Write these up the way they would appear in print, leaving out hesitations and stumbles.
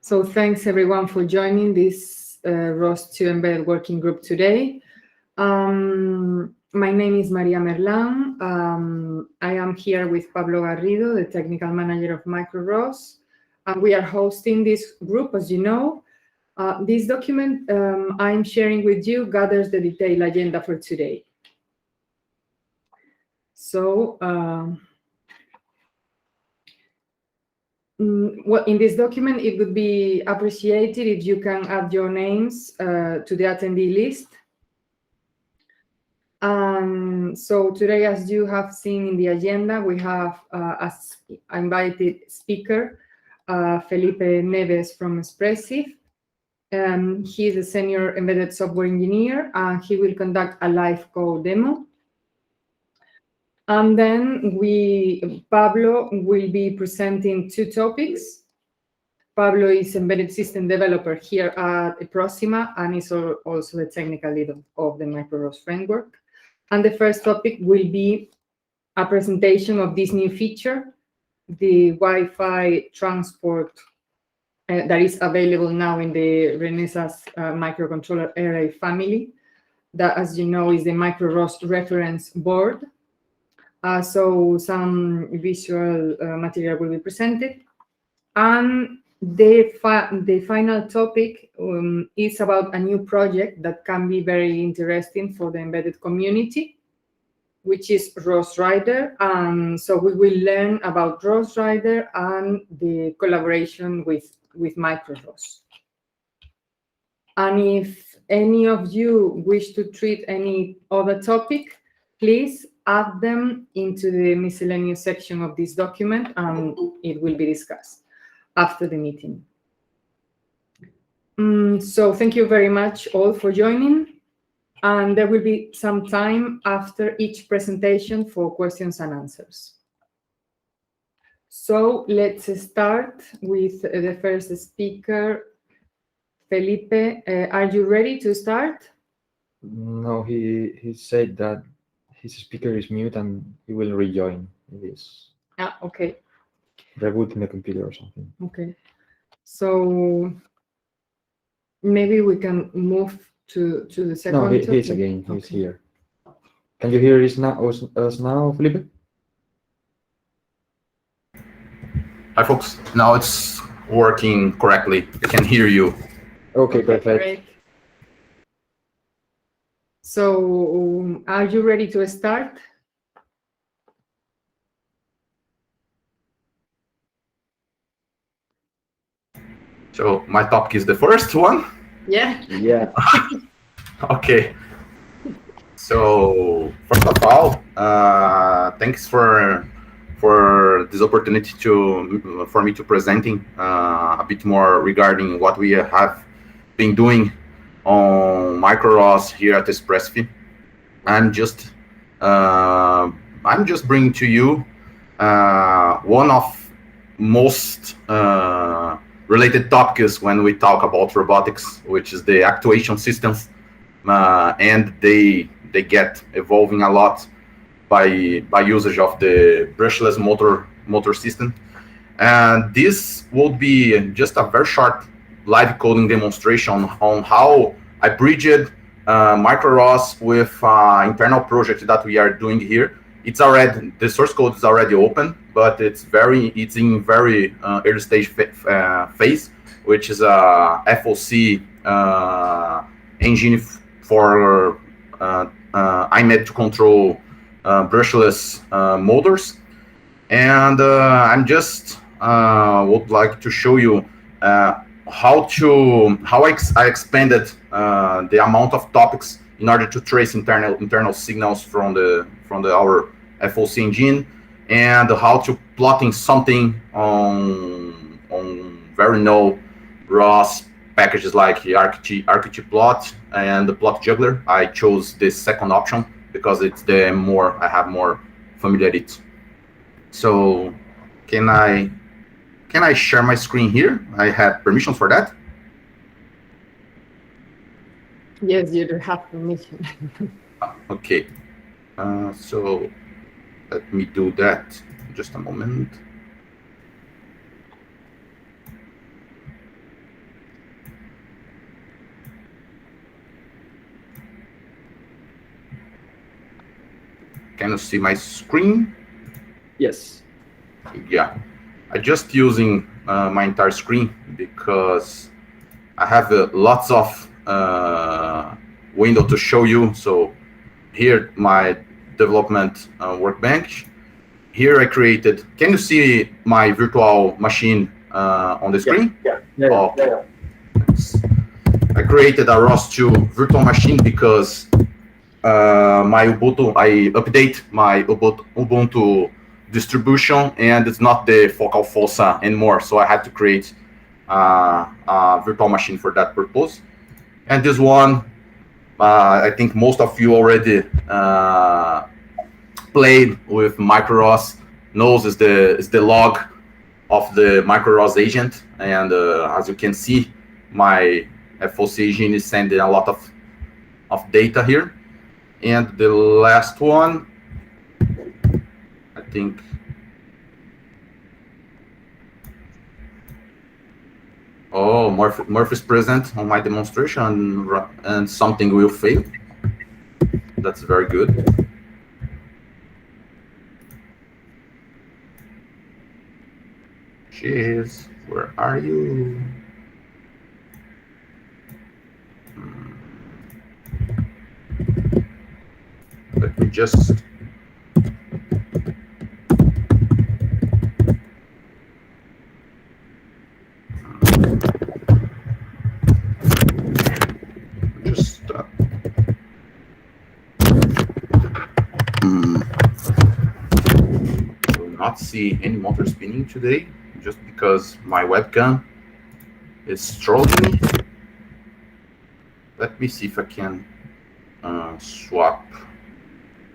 So thanks everyone for joining this ROS2 Embedded Working Group today. My name is Maria Merlan. I am here with Pablo Garrido, the Technical Manager of Micro-ROS. And we are hosting this group, as you know. This document I'm sharing with you gathers the detailed agenda for today. So, in this document, it would be appreciated if you can add your names to the attendee list. So today, as you have seen in the agenda, we have as invited speaker, Felipe Neves from Espressif. He is a senior embedded software engineer, and he will conduct a live code demo. And then Pablo will be presenting two topics. Pablo is embedded system developer here at Proxima and is also the technical lead of the Micro-ROS framework. And the first topic will be a presentation of this new feature, the Wi-Fi transport that is available now in the Renesas microcontroller RA family. That, as you know, is the Micro-ROS reference board. So some visual material will be presented. And the final topic is about a new project that can be very interesting for the embedded community, which is rosrider. So we will learn about rosrider and the collaboration with Micro-ROS. And if any of you wish to treat any other topic, please add them into the miscellaneous section of this document, and it will be discussed after the meeting. So thank you very much all for joining. And there will be some time after each presentation for questions and answers. So let's start with the first speaker, Felipe. Are you ready to start? No, he said that his speaker is mute and he will rejoin this. Okay. Rebooting the computer or something. Okay. So maybe we can move to the second. No, he's again. He's here. Can you hear us now, Felipe? Hi, folks. Now it's working correctly. I can hear you. Okay, perfect. Great. So, are you ready to start? So my topic is the first one? Yeah. Yeah. Okay. So first of all, thanks for this opportunity for me to presenting a bit more regarding what we have been doing on Micro-ROS here at Espressif. I'm just bringing to you one of most related topics when we talk about robotics, which is the actuation systems, and they get evolving a lot by usage of the brushless motor system. And this will be just a very short live coding demonstration on how I bridged Micro-ROS with internal project that we are doing here. It's already, the source code is already open, but it's in very early stage phase, which is a FOC engine for IMED to control brushless motors. And I'm just would like to show you how I expanded the amount of topics in order to trace internal signals from our FOC engine, and how to plotting something on very low ROS packages like RQT plot and the plot juggler. I chose this second option because it's I have more familiarity. So can I share my screen here? I have permissions for that. Yes, you do have permission. Okay. So let me do that. Just a moment. Can you see my screen? Yes. Yeah, I'm just using my entire screen because I have lots of window to show you. So here, my development workbench. Here I created, can you see my virtual machine on the screen? Yeah. Okay. I created a ROS2 virtual machine because my Ubuntu, I update my Ubuntu distribution and it's not the focal fossa anymore. So I had to create a virtual machine for that purpose. And this one, I think most of you already played with Micro-ROS, knows is the log of the Micro-ROS agent. And as you can see, my FOC engine is sending a lot of data here. And the last one, I think, oh, Murphy's present on my demonstration and something will fail. That's very good. Cheers, where are you? Let me just will not see any motor spinning today, just because my webcam is trolling me. Let me see if I can swap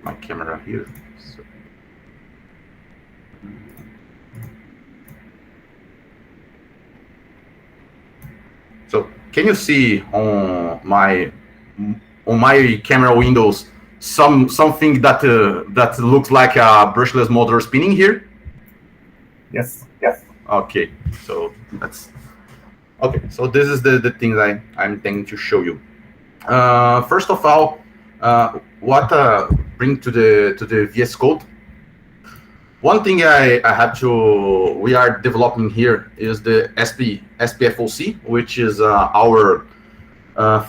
my camera here. So can you see on my camera windows something that looks like a brushless motor spinning here? Yes. Okay, so that's okay. So this is the thing I'm intending to show you. First of all, what bring to the VS Code. One thing we are developing here is the SPFOC, which is our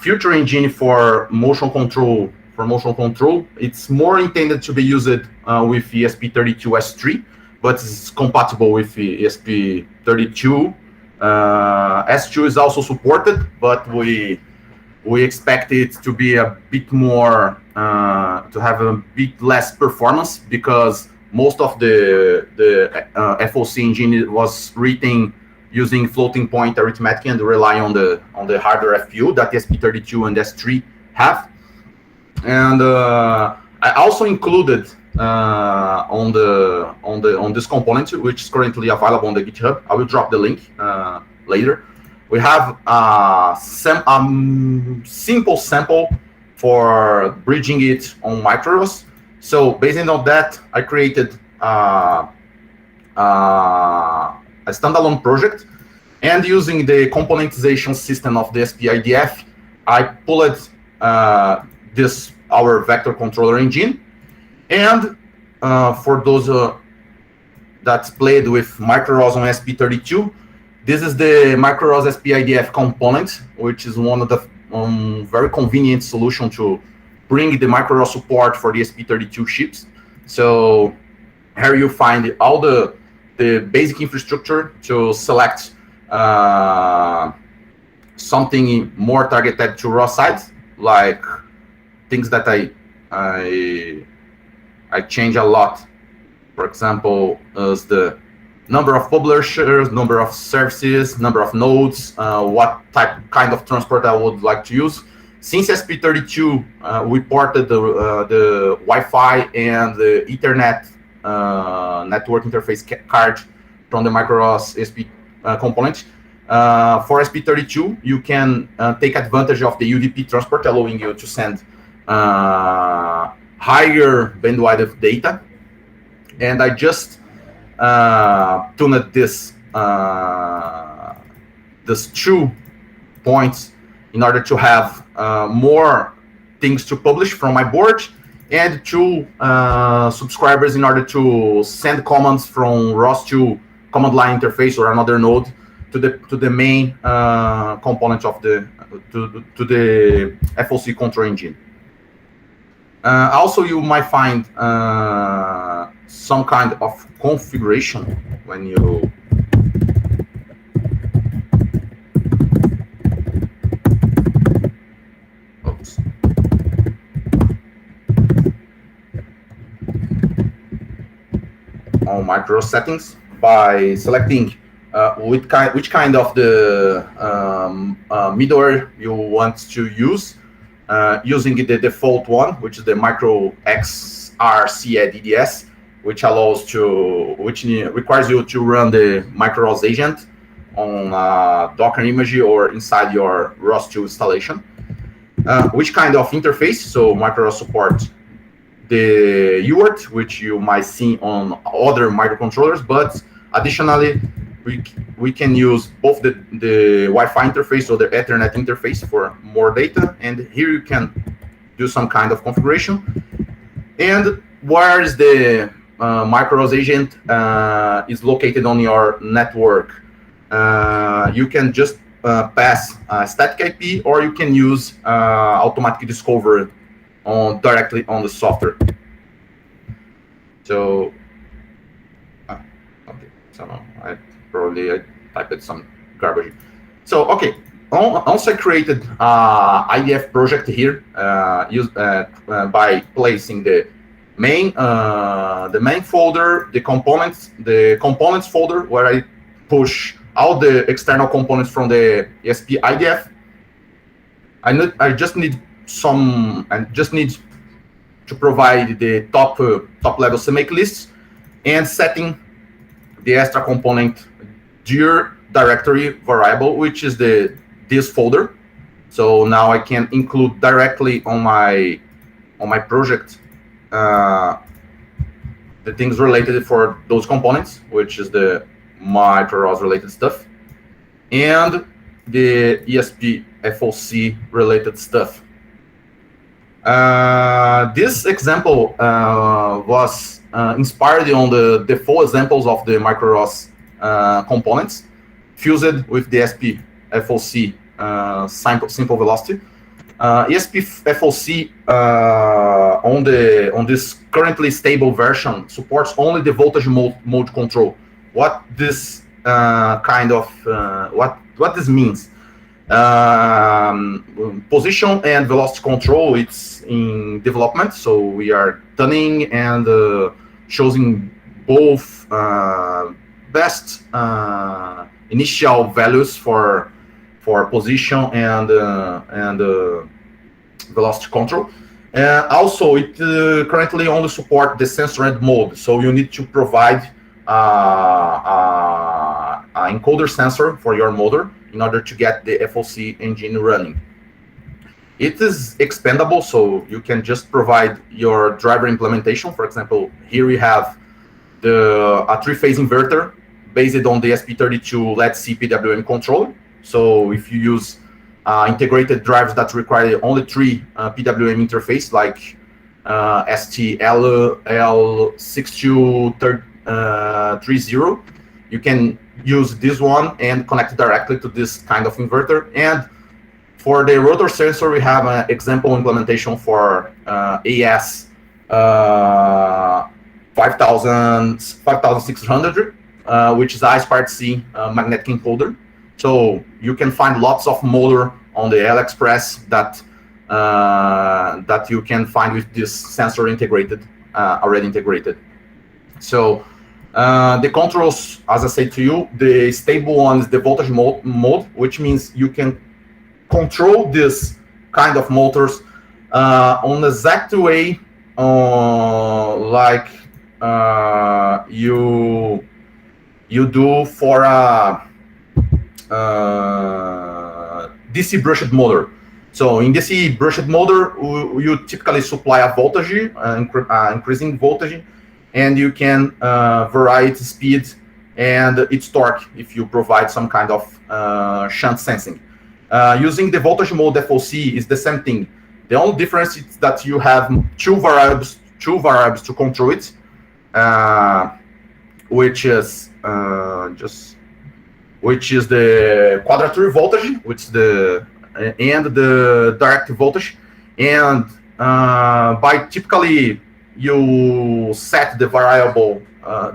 future engine for motion control. It's more intended to be used with ESP32S3, but it's compatible with ESP32. S2 is also supported, but we expect it to be a bit more to have a bit less performance, because most of the FOC engine was written using floating point arithmetic and rely on the hardware FPU that ESP32 and S3 have. And I also included on this component, which is currently available on the GitHub. I will drop the link later. We have a simple sample for bridging it on Micro-ROS. So based on that, I created a standalone project, and using the componentization system of the SPIDF, I pulled our vector controller engine. And for those that played with Micro-ROS on SP32, this is the Micro-ROS SPIDF component, which is one of the very convenient solution to bring the Micro-ROS support for the SP32 chips. So here you find all the basic infrastructure to select something more targeted to ROS sides, like things that I change a lot. For example, is the number of publishers, number of services, number of nodes, what kind of transport I would like to use. Since SP32, we ported the Wi-Fi and the Ethernet network interface card from the Micro-ROS SP component. For SP32, you can take advantage of the UDP transport, allowing you to send higher bandwidth of data. And I just tuned this 2 points in order to have more things to publish from my board, add two subscribers in order to send commands from ROS to command line interface or another node to the main component of the to the FOC control engine. Also, you might find some kind of configuration when you on Micro-ROS settings by selecting which kind of the middleware you want to use, using the default one, which is the Micro-XRCADDS, which requires you to run the Micro-ROS agent on a Docker image or inside your ROS2 installation. Which kind of interface? So Micro-ROS supports the UART, which you might see on other microcontrollers, but additionally, we can use both the Wi-Fi interface or the Ethernet interface for more data, and here you can do some kind of configuration. And where is the Micro-ROS agent is located on your network? You can just pass a static IP, or you can use automatic discovery directly on the software. So, okay, so I typed some garbage. So, okay, also created IDF project here, by placing the main folder, the components folder, where I push all the external components from the ESP IDF. I just need to provide the top level CMake lists and setting the extra component dir directory variable, which is this folder. So now I can include directly on my project the things related for those components, which is the Micro-ROS related stuff and the ESP FOC related stuff. This example was inspired on the default examples of the Micro-ROS components fused with the ESP FOC simple velocity. ESP FOC on this currently stable version supports only the voltage mode control. What this what this means? Position and velocity control, it's in development, so we are tuning and choosing both best initial values for position and velocity control. Also, it currently only supports the sensor end mode, so you need to provide an encoder sensor for your motor in order to get the FOC engine running. It is expandable, so you can just provide your driver implementation. For example, here we have a three-phase inverter based on the SP32 LED-C PWM controller. So if you use integrated drives that require only three PWM interface, like STL6230, you can use this one and connect directly to this kind of inverter. And for the rotor sensor, we have an example implementation for AS 5600, which is I2C magnetic encoder. So you can find lots of motor on the AliExpress that you can find with this sensor integrated, already integrated. So the controls, as I said to you, the stable one is the voltage mode, which means you can control this kind of motors on the exact way like you do for a DC brushed motor. So in DC brushed motor, you typically supply a voltage, increasing voltage, and you can vary its speed and its torque if you provide some kind of shunt sensing. Using the voltage mode FOC is the same thing. The only difference is that you have two variables to control it, which is the quadrature voltage, and the direct voltage, and by typically you set the variable,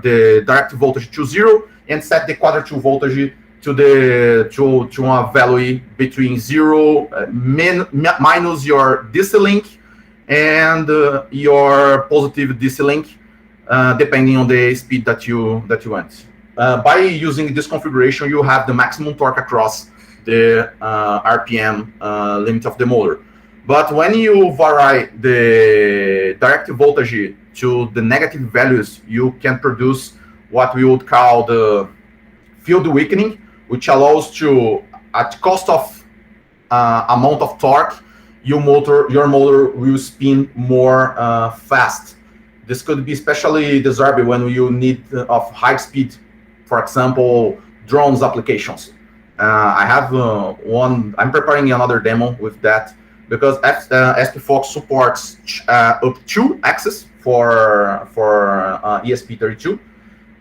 the direct voltage to 0, and set the quadrature voltage to a value between 0 minus your DC link and your positive DC link, depending on the speed that you want. By using this configuration, you have the maximum torque across the RPM limit of the motor. But when you vary the direct voltage to the negative values, you can produce what we would call the field weakening, which allows to, at cost of amount of torque, your motor will spin more fast. This could be especially desirable when you need of high speed, for example, drones applications. I have I'm preparing another demo with that, because SPFox supports up 2 axes for ESP32,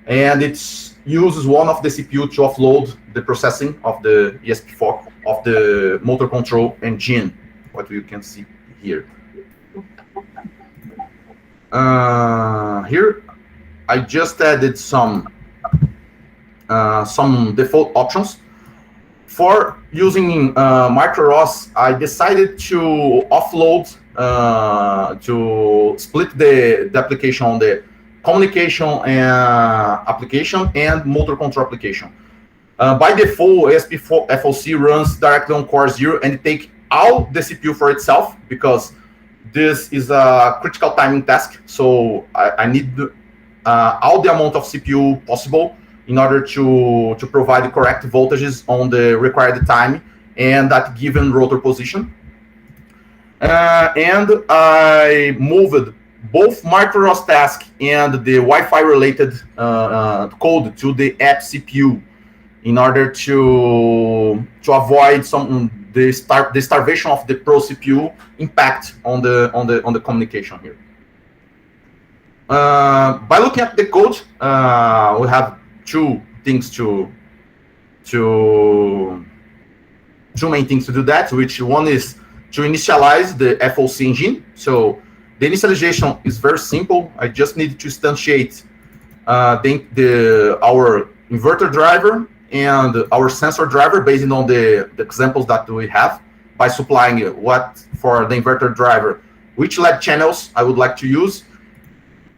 and it uses one of the CPU to offload the processing of the ESP4 of the motor control engine, what you can see here. Here I just added some default options. For using Micro-ROS, I decided to offload, to split the application on the communication application and motor control application. By default, ESP4 FOC runs directly on core 0 and take all the CPU for itself, because this is a critical timing task. So I need all the amount of CPU possible in order to provide the correct voltages on the required time and that given rotor position. And I moved both Micro-ROS task and the Wi-Fi related code to the app CPU in order to avoid the starvation of the pro CPU impact on the communication here. By looking at the code, we have two main things to do that, which one is to initialize the FOC engine. So the initialization is very simple. I just need to instantiate our inverter driver and our sensor driver based on the examples that we have, by supplying what for the inverter driver, which LED channels I would like to use,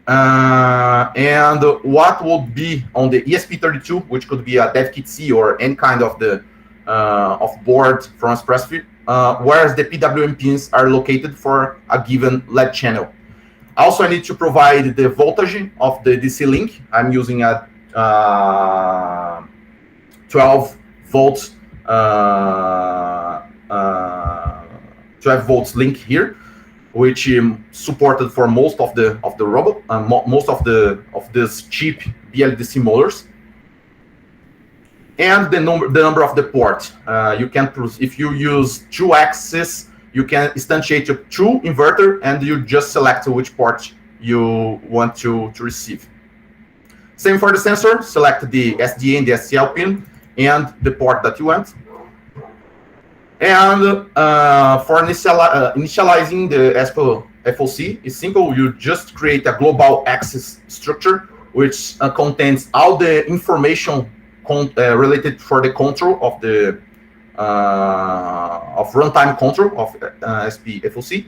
and what would be on the ESP32, which could be a dev kit C or any kind of the of board from Espressif, whereas the PWM pins are located for a given LED channel. Also, I need to provide the voltage of the DC link. I'm using a 12 volts 12 volts link here, which supported for most of the robot, most of this cheap BLDC motors, and the number of the port. You can, if you use 2 axes, you can instantiate a 2 inverter, and you just select which port you want to receive. Same for the sensor. Select the SDA and the SCL pin and the port that you want. And for initializing the FOC, it's simple. You just create a global access structure, which contains all the information related for the control of the of runtime control of SP FOC,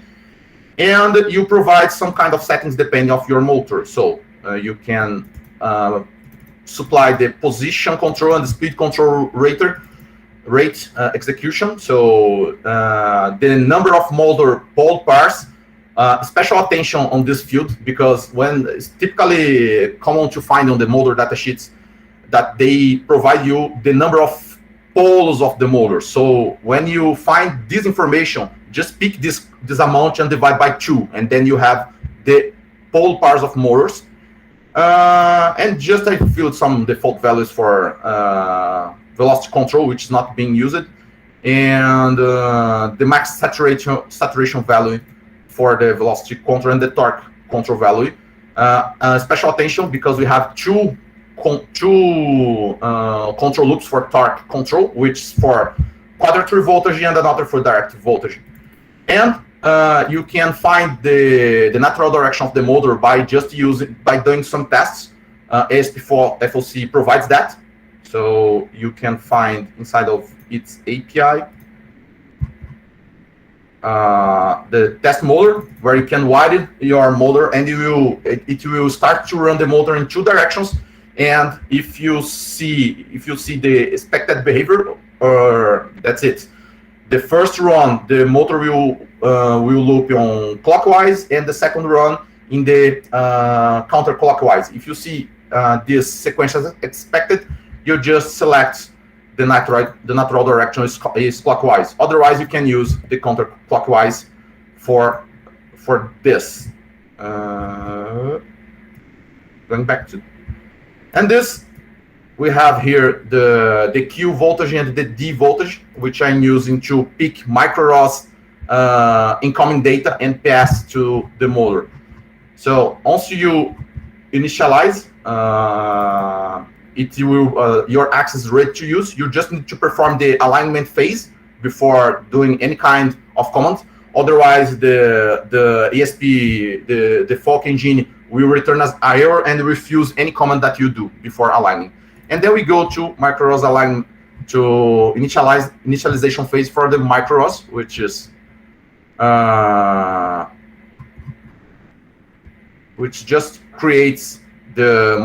and you provide some kind of settings depending of your motor. So you can supply the position control and the speed control rate execution. So the number of motor pole pairs, special attention on this field, because when it's typically common to find on the motor datasheets that they provide you the number of poles of the motor. So when you find this information, just pick this amount and divide by 2, and then you have the pole pairs of motors. And just I filled some default values for velocity control, which is not being used, and the max saturation value for the velocity control and the torque control value. Special attention because we have two control loops for torque control, which is for quadrature voltage and another for direct voltage. And you can find the natural direction of the motor by doing some tests. ASP4 FOC provides that, so you can find inside of its API the test motor, where you can widen your motor, and it will start to run the motor in two directions. And if you see the expected behavior, that's it. The first run, the motor will loop on clockwise, and the second run in the counterclockwise. If you see this sequence as expected, you just select the natural direction is clockwise. Otherwise, you can use the counterclockwise for this. Going back to, and this, we have here the Q voltage and the D voltage, which I'm using to pick Micro-ROS incoming data and pass to the motor. So once you initialize, it will your axis is ready to use. You just need to perform the alignment phase before doing any kind of command. Otherwise, the ESP, the Folk engine will return as error and refuse any command that you do before aligning. And then we go to Micro-ROS align to initialization phase for the Micro-ROS, which is which just creates the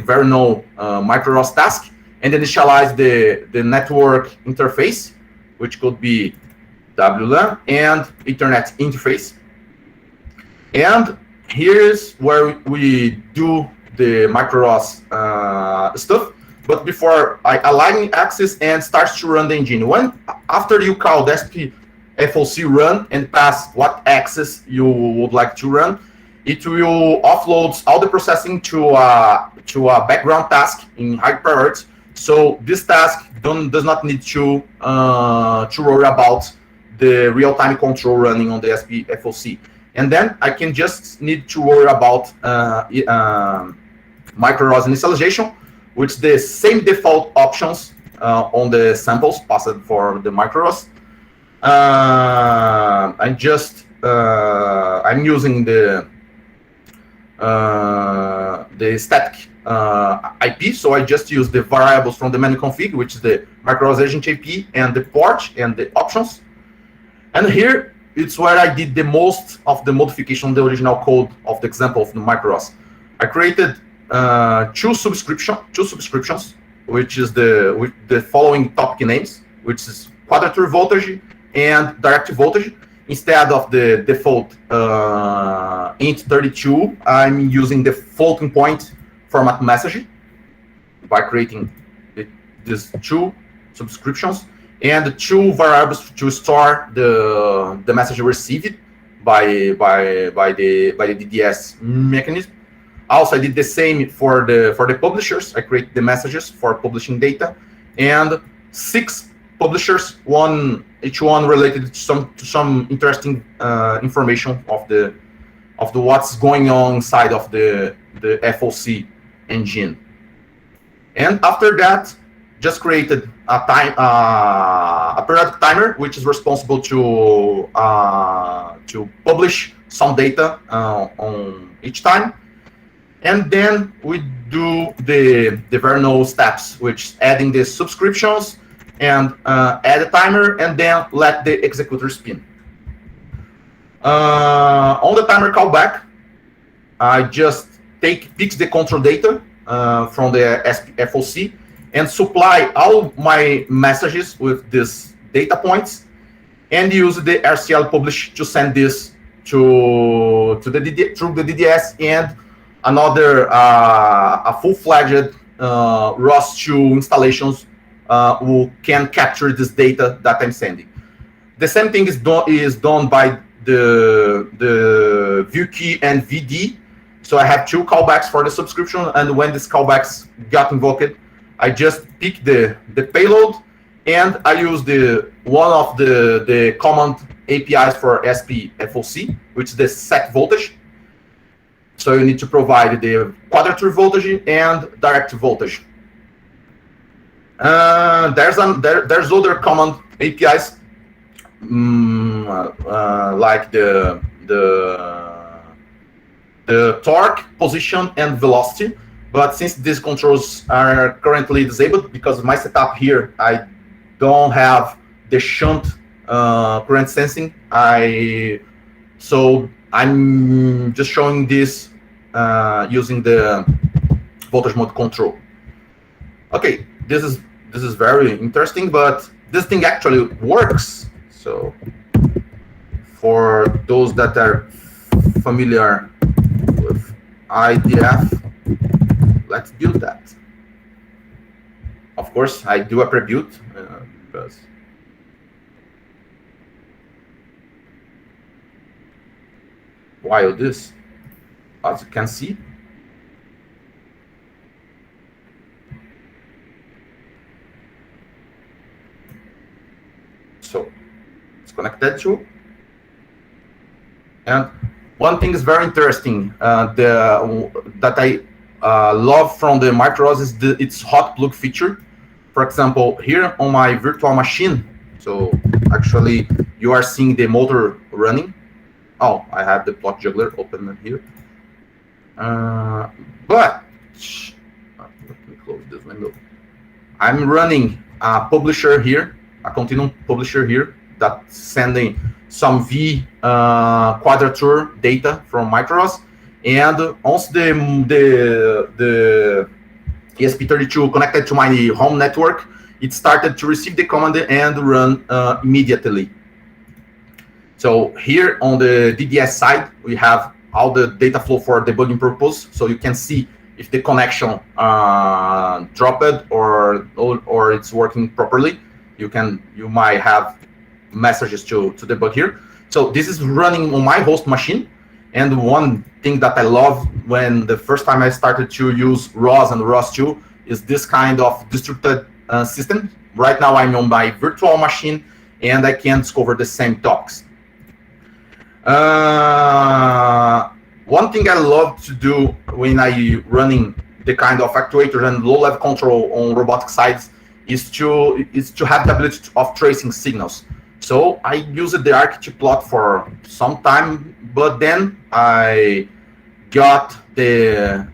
very known Micro-ROS task and initialize the network interface, which could be WLAN and Ethernet interface. And here's where we do the Micro-ROS stuff. But before I align axis and starts to run the engine, after you call the SP FOC run and pass what axis you would like to run, it will offload all the processing to a background task in high priority. So this task does not need to worry about the real-time control running on the SP FOC. And then I can just need to worry about Micro-ROS initialization, with the same default options on the samples passed for the Micro-ROS. I'm using the static IP, so I just use the variables from the menu config, which is the Micro-ROS agent IP and the port and the options. And here it's where I did the most of the modification of the original code of the example of the Micro-ROS. I created two subscriptions, which is with the following topic names, which is quadrature voltage and direct voltage. Instead of the default int32, I'm using the floating point format message by creating these two subscriptions and two variables to store the message received by the DDS mechanism. Also, I did the same for the publishers. I create the messages for publishing data, and 6 publishers, each one related to some interesting information of the what's going on inside of the FOC engine. And after that, just created a periodic timer, which is responsible to publish some data on each time. And then we do the very known steps, which is adding the subscriptions and add a timer, and then let the executor spin. On the timer callback, I just picks the control data from the FOC and supply all my messages with these data points, and use the RCL publish to send this through the DDS and another a full-fledged ROS2 installations who can capture this data that I'm sending. The same thing is done by the view key and VD. So I have 2 callbacks for the subscription, and when these callbacks got invoked, I just pick the payload And I use one of the common APIs for SPFOC, which is the set voltage. So you need to provide the quadrature voltage and direct voltage. There's other common APIs like the torque, position, and velocity. But since these controls are currently disabled because of my setup here, I don't have the shunt current sensing. So I'm just showing this using the voltage mode control. Okay, this is very interesting, but this thing actually works. So for those that are familiar with IDF, let's build that. Of course, I do a pre-build because while this, as you can see, so it's connected to. And one thing is very interesting that I love from the Micro-ROS is its hot plug feature. For example, here on my virtual machine, so actually you are seeing the motor running. Oh, I have the plot juggler open here. But let me close this window. I'm running a publisher here, a continuum publisher here that's sending some V quadrature data from Micro-ROS, and once the ESP32 connected to my home network, it started to receive the command and run immediately. So here on the DDS side, we have all the data flow for debugging purpose, so you can see if the connection dropped or it's working properly. You might have messages to debug here. So this is running on my host machine. And one thing that I love when the first time I started to use ROS and ROS2 is this kind of distributed system. Right now I'm on my virtual machine and I can discover the same topics. One thing I love to do when I running the kind of actuator and low-level control on robotic sides is to have the ability of tracing signals. So I used the architecture plot for some time, but then I got the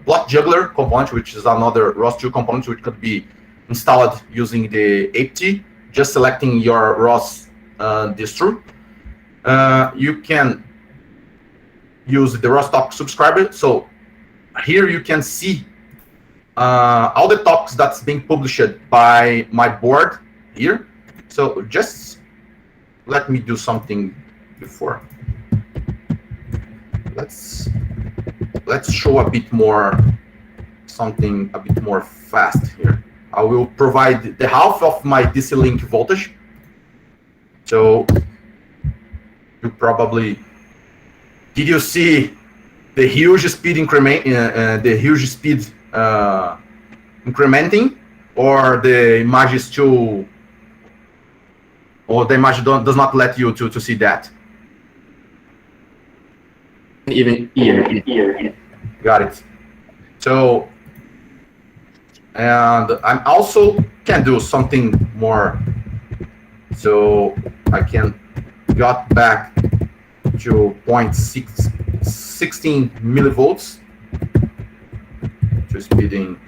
plot juggler component, which is another ROS2 component, which could be installed using the apt, just selecting your ROS distro. You can use the ROS topic subscriber. So here you can see all the topics that's being published by my board here. So just let me do something before. Let's show a bit more, something a bit more fast here. I will provide the half of my DC link voltage. So you probably, did you see the huge speed increment, incrementing, or the image is too, or the image does not let you to see that? Even here. Got it. So, and I also can do something more. So I can got back to 0.16 millivolts to speeding.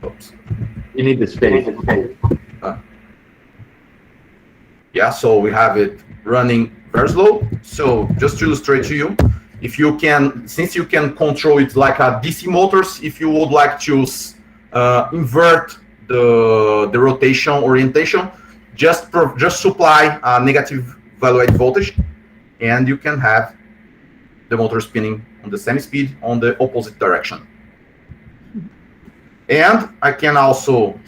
Oops. You need the space. Yeah, so we have it running very slow. So just to illustrate to you, if you can, since you can control it like a DC motors, if you would like to invert the rotation orientation, just supply a negative evaluate voltage, and you can have the motor spinning on the same speed on the opposite direction. And I can also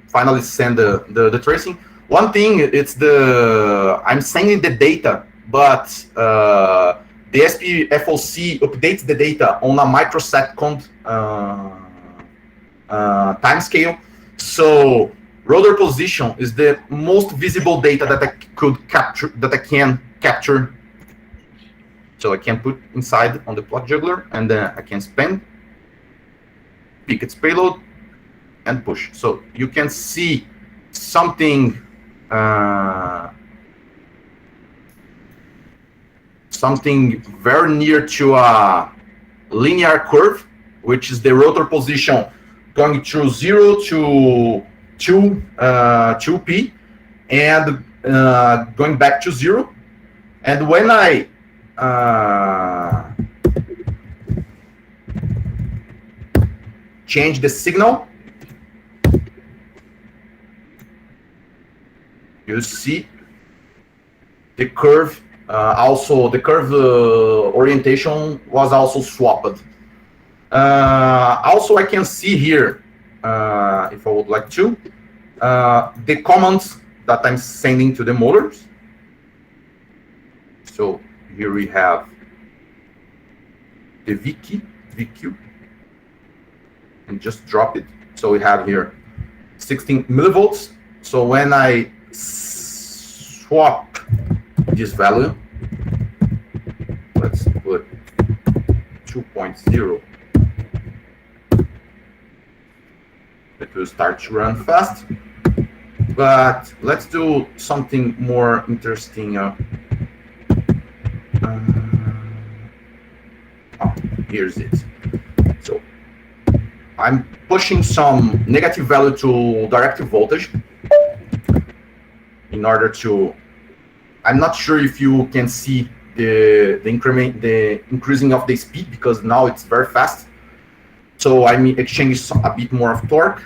finally send the tracing. One thing, it's I'm sending the data, but the SPFOC updates the data on a microsecond time scale. So rotor position is the most visible data that I can capture. So I can put inside on the plot juggler, and then I can spin, pick its payload, and push. So you can see something very near to a linear curve, which is the rotor position going through 0 to 2p and going back to 0. And when I change the signal, you see the curve. Also, the curve orientation was also swapped. Also, I can see here, if I would like to, the commands that I'm sending to the motors. So here we have the VQ, and just drop it. So we have here 16 millivolts. So when I swap this value, let's put 2.0, it will start to run fast. But let's do something more interesting. Here's it. So I'm pushing some negative value to directive voltage in order to, I'm not sure if you can see the increasing of the speed, because now it's very fast. So I'm exchanging a bit more of torque.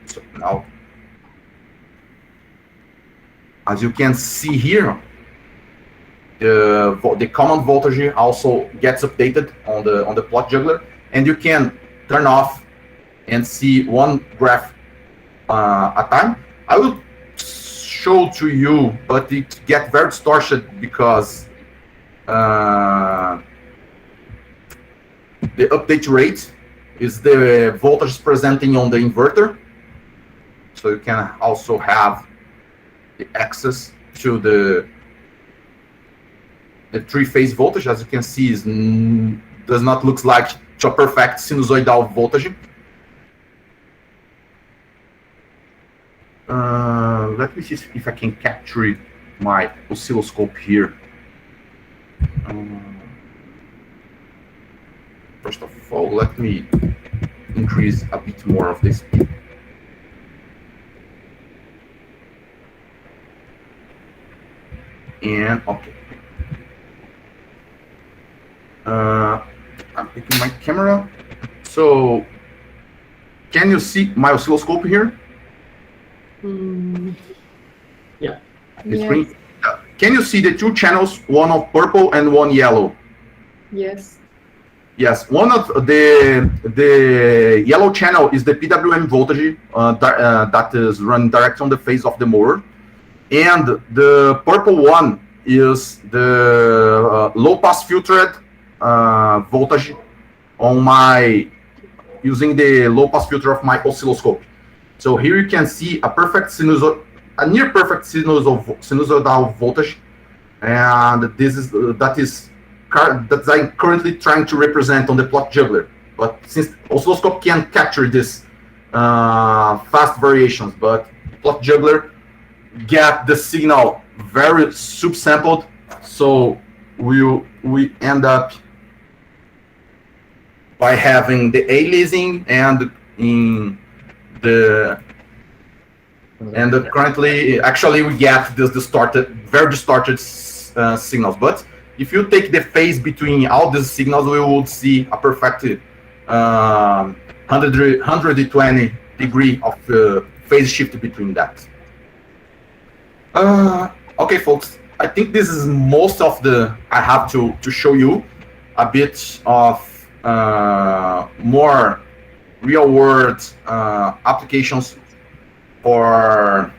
So now, as you can see here, the command voltage also gets updated on the plot juggler, and you can turn off and see one graph at a time. I will show to you, but it gets very distorted because the update rate is the voltage presenting on the inverter. So you can also have the access to the three-phase voltage. As you can see, does not look like a perfect sinusoidal voltage. Let me see if I can capture my oscilloscope here. First of all, let me increase a bit more of the speed. And okay. I'm picking my camera. So, can you see my oscilloscope here? Yeah. Yes. Can you see the two channels, one of purple and one yellow? Yes. Yes, one of the yellow channel is the PWM voltage that is run direct on the phase of the motor, and the purple one is the low pass filtered voltage on my using the low pass filter of my oscilloscope. So here you can see a perfect a near perfect sinusoidal voltage, and this is that I'm currently trying to represent on the plot juggler. But since oscilloscope can capture this fast variations, but plot juggler get the signal very subsampled, so we end up by having the aliasing and in the currently actually we get this very distorted signals. But if you take the phase between all these signals, we would see a perfect 120 degree of phase shift between that. Okay, folks, I think this is most of I have to show you a bit of more real-world applications for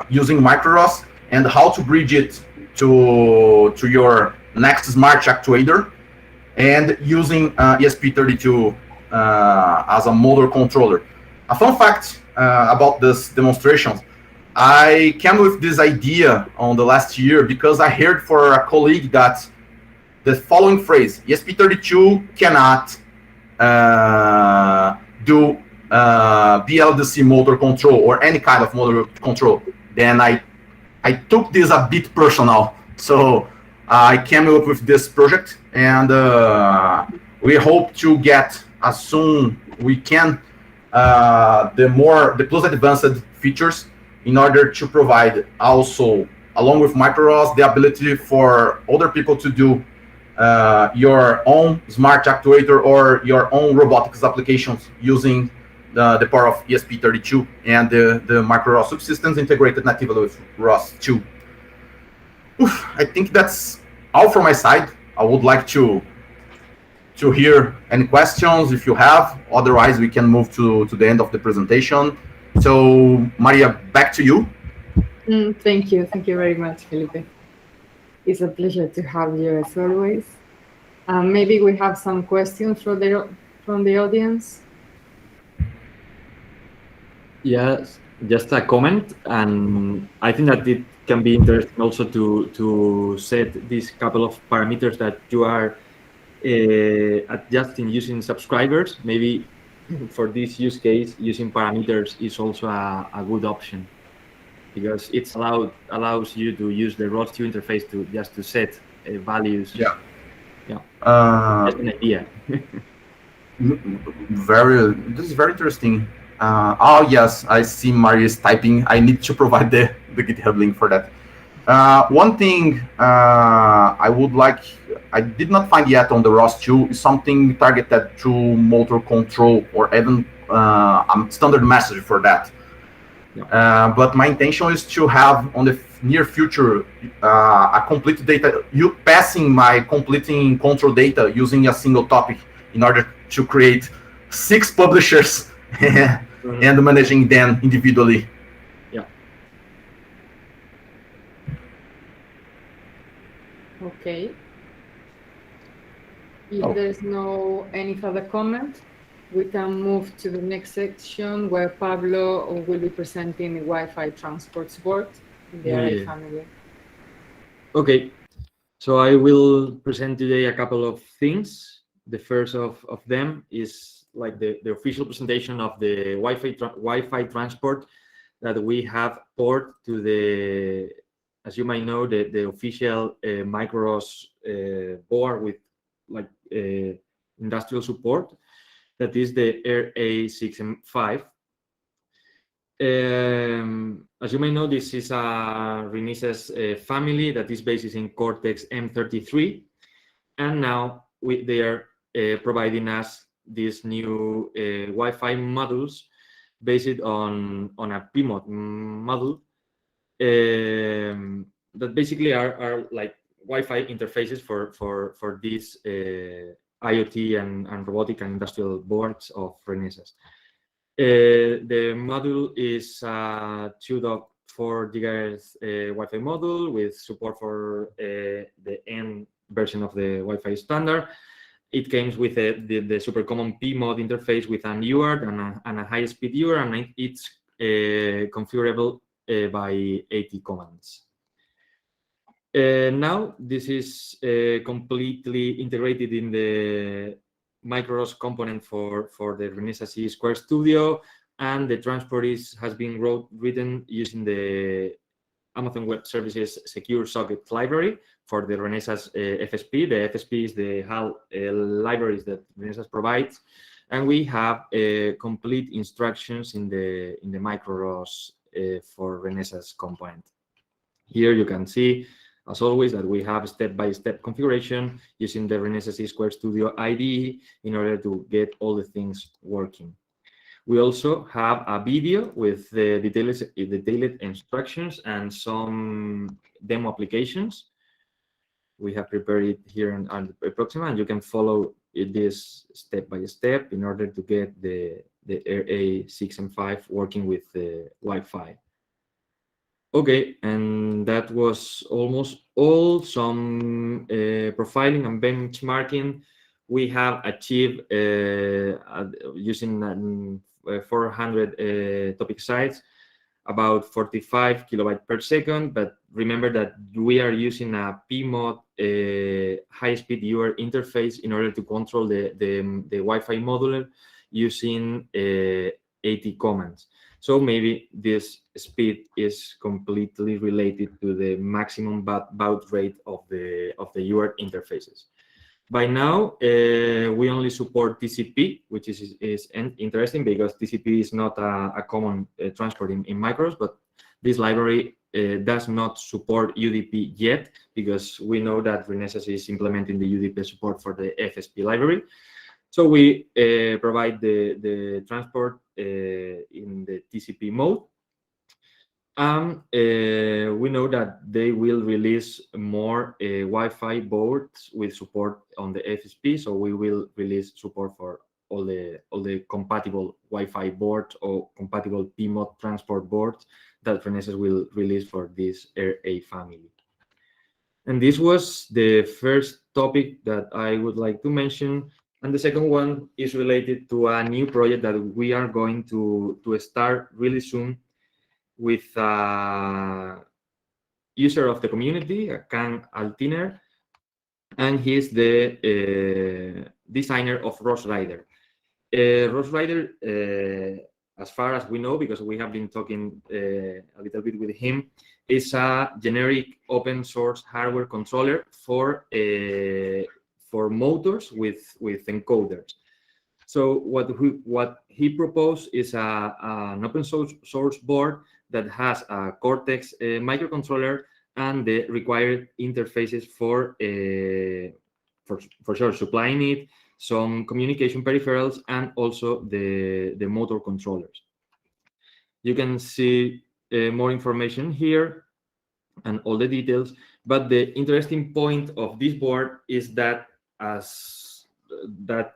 using Micro-ROS and how to bridge it to your next smart actuator. and using ESP32 as a motor controller. A fun fact about this demonstration, I came with this idea on the last year because I heard for a colleague that the following phrase, ESP32 cannot do BLDC motor control or any kind of motor control. Then I took this a bit personal. So I came up with this project, and we hope to get as soon we can the plus advanced features in order to provide also, along with Micro-ROS, the ability for other people to do your own smart actuator or your own robotics applications using the power of ESP32 and the Micro-ROS subsystems integrated natively with ROS2. I think that's all from my side. I would like to hear any questions if you have. Otherwise, we can move to the end of the presentation. So, Maria, back to you. Thank you. Thank you very much, Felipe. It's a pleasure to have you as always. Maybe we have some questions from the audience. Yes, just a comment, and I think that it can be interesting also to set these couple of parameters that you are adjusting using subscribers. Maybe for this use case, using parameters is also a good option, because it's allows you to use the ROS2 interface to set values. Yeah. Just an idea. This is very interesting. Oh yes, I see Marius typing. I need to provide the GitHub link for that. One thing I did not find yet on the ROS2 is something targeted to motor control or even standard message for that. Yeah. But my intention is to have on the near future a complete data, you passing my completing control data using a single topic in order to create 6 publishers and managing them individually. Yeah. Okay. If there's no any further comment, we can move to the next section where Pablo will be presenting the Wi-Fi transport support in the RA family. Okay, so I will present today a couple of things. The first of them is like the official presentation of the Wi-Fi transport that we have port to the, as you might know, the official Micro-ROS board with like industrial support. That is the RA6M5. As you may know, this is a Renesas family that is based in Cortex M33, and now they are providing us these new Wi-Fi modules based on a PMOD module that basically are like Wi-Fi interfaces for these IoT and robotic and industrial boards of Renesas. The module is a 2.4 GHz Wi-Fi module with support for the N version of the Wi-Fi standard. It comes with the super common PMOD interface with an UART and a high-speed UART, and it's configurable by 80 commands. Now this is completely integrated in the Micro-ROS component for the Renesas C Square Studio, and the transport has been written using the Amazon Web Services Secure Socket library for the Renesas FSP. The FSP is the HAL libraries that Renesas provides, and we have complete instructions in the Micro-ROS for Renesas component. Here you can see, as always, that we have step-by-step configuration using the Renesas C Square Studio IDE in order to get all the things working. We also have a video with the detailed instructions and some demo applications. We have prepared it here on Proxima, and you can follow this step-by-step in order to get the RA6M5 working with the Wi-Fi. Okay, and that was almost all. Some profiling and benchmarking we have achieved using 400 topic sites about 45 kilobytes per second. But remember that we are using a PMOD high-speed UART interface in order to control the Wi-Fi modular using 80 commands. So maybe this speed is completely related to the maximum baud rate of the UART interfaces. By now, we only support TCP, which is interesting because TCP is not a common transport in Micro-ROS, but this library does not support UDP yet, because we know that Renesas is implementing the UDP support for the FSP library. So we provide the transport in the TCP mode. We know that they will release more Wi-Fi boards with support on the FSP, so we will release support for all the compatible Wi-Fi boards or compatible PMOD transport boards that Renesas will release for this RA family. And this was the first topic that I would like to mention. And the second one is related to a new project that we are going to start really soon with a user of the community, Kang Altiner, and he's the designer of rosrider. Rosrider, as far as we know, because we have been talking a little bit with him, is a generic open source hardware controller for motors with encoders. So what he proposed is an open source board that has a Cortex microcontroller and the required interfaces for sure supplying it, some communication peripherals, and also the motor controllers. You can see more information here and all the details, but the interesting point of this board is that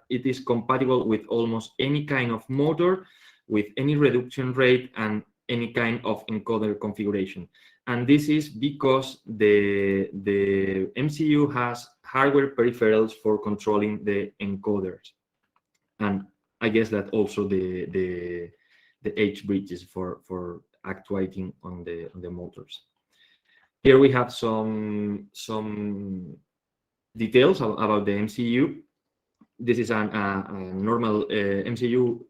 it is compatible with almost any kind of motor, with any reduction rate, and any kind of encoder configuration. And this is because the MCU has hardware peripherals for controlling the encoders, and I guess that also the H bridges for actuating on the motors. Here we have some details about the MCU. This is a normal MCU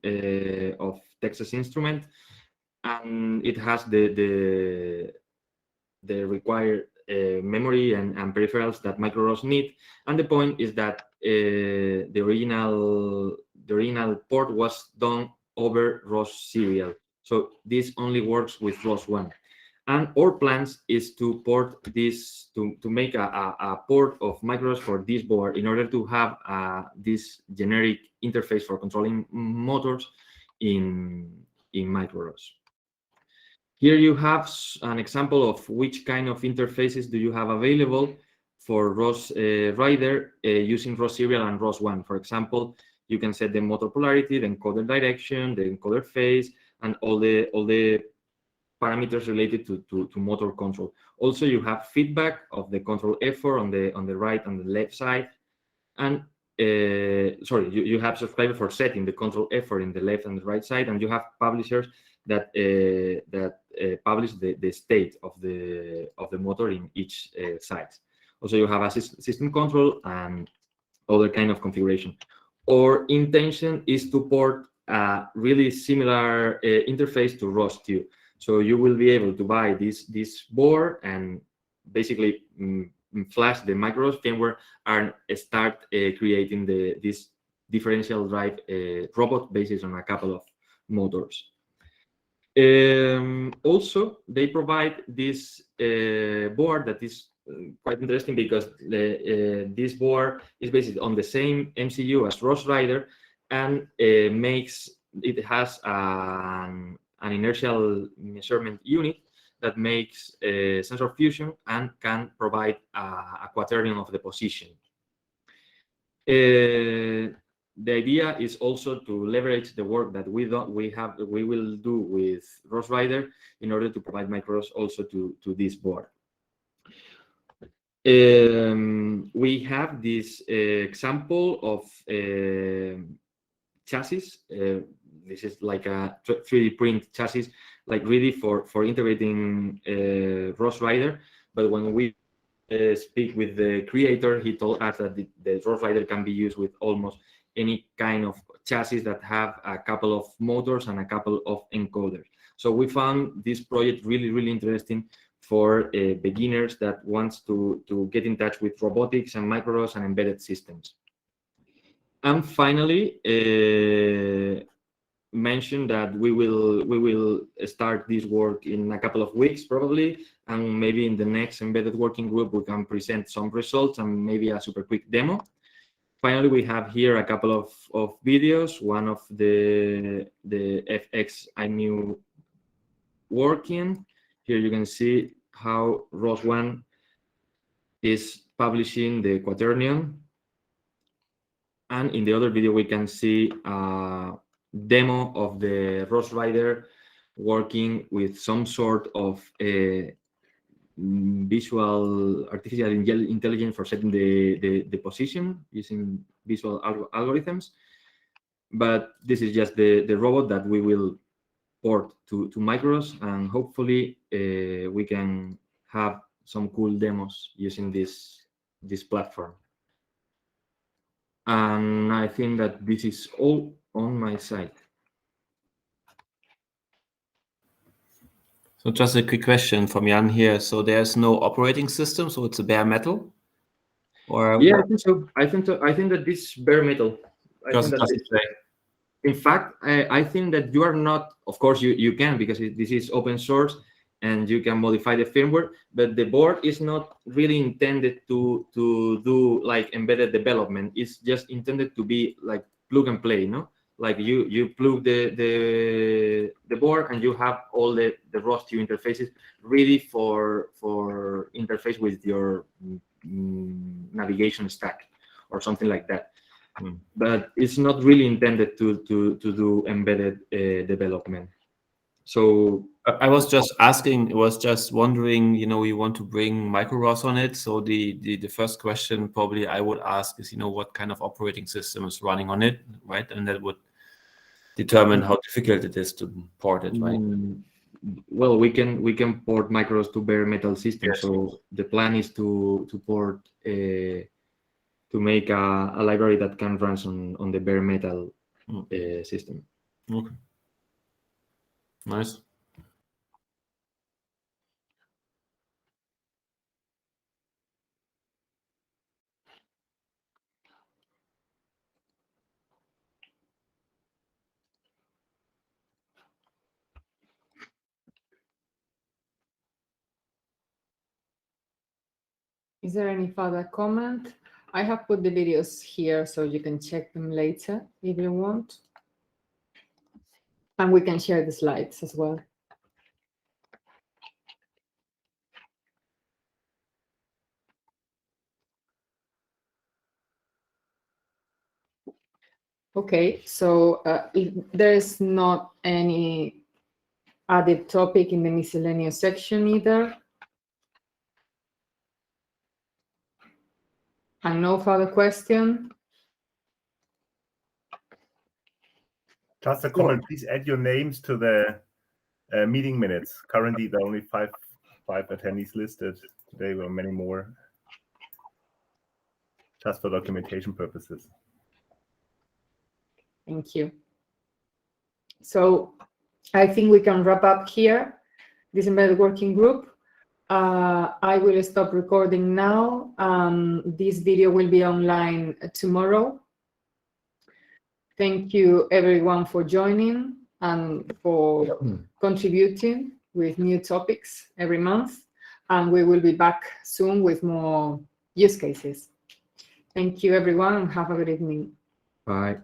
of Texas Instrument, and it has the required memory and peripherals that Micro-ROS need. And the point is that the original port was done over ROS serial, so this only works with ROS 1. And our plans is to port this, to make a port of Micro-ROS for this board in order to have this generic interface for controlling motors in Micro-ROS. Here you have an example of which kind of interfaces do you have available for rosrider using ROS serial and ROS 1. For example, you can set the motor polarity, the encoder direction, the encoder phase, and all the parameters related to motor control. Also, you have feedback of the control effort on the right and the left side, and you have subscriber for setting the control effort in the left and the right side, and you have publishers that publish the state of the motor in each side. Also, you have a system control and other kind of configuration. Our intention is to port a really similar interface to ROS2. So you will be able to buy this board and basically flash the Micro-ROS firmware and start creating this differential drive robot based on a couple of motors. Also, they provide this board that is quite interesting because this board is based on the same MCU as rosrider, and it has an inertial measurement unit that makes sensor fusion and can provide a quaternion of the position. The idea is also to leverage the work that we will do with rosrider in order to provide Micro-ROS also to this board. We have this example of chassis. This is like a 3D print chassis, like ready for integrating rosrider. But when we speak with the creator, he told us that the rosrider can be used with almost any kind of chassis that have a couple of motors and a couple of encoders. So we found this project really interesting for beginners that wants to get in touch with robotics and Micro-ROS and embedded systems. And finally, mention that we will start this work in a couple of weeks probably, and maybe in the next embedded working group we can present some results and maybe a super quick demo. Finally, we have here a couple of videos. One of the FX IMU working. Here you can see how ROS1 is publishing the quaternion. And in the other video, we can see a demo of the rosrider working with some sort of visual artificial intelligence for setting the position using visual algorithms. But this is just the robot that we will port to Micro-ROS, and hopefully we can have some cool demos using this platform. And I think that this is all on my side. So just a quick question from Jan here. So there's no operating system, so it's a bare metal? Or yeah, I think so. I think that this bare metal. In fact, I think that you are not, of course you can, because this is open source and you can modify the firmware, but the board is not really intended to do like embedded development. It's just intended to be like plug and play, no? Like you plug the board and you have all the ROS2 interfaces ready for interface with your navigation stack or something like that. But it's not really intended to do embedded development. So I was just asking, wondering, you know, you want to bring Micro-ROS on it. So the first question probably I would ask is, you know, what kind of operating system is running on it, right? And that would determine how difficult it is to port it, right? Well, we can port Micro-ROS to bare metal systems. Yes. So the plan is to port to make a library that can run on the bare metal system. Okay. Nice. Is there any further comment? I have put the videos here so you can check them later if you want. And we can share the slides as well. Okay, so if there's not any added topic in the miscellaneous section either, and no further question. Just a comment, please add your names to the meeting minutes. Currently, there are only five attendees listed. Today, there were many more, just for documentation purposes. Thank you. So I think we can wrap up here, this embedded working group. I will stop recording now. This video will be online tomorrow. Thank you everyone for joining and for contributing with new topics every month. And we will be back soon with more use cases. Thank you everyone and have a good evening. Bye.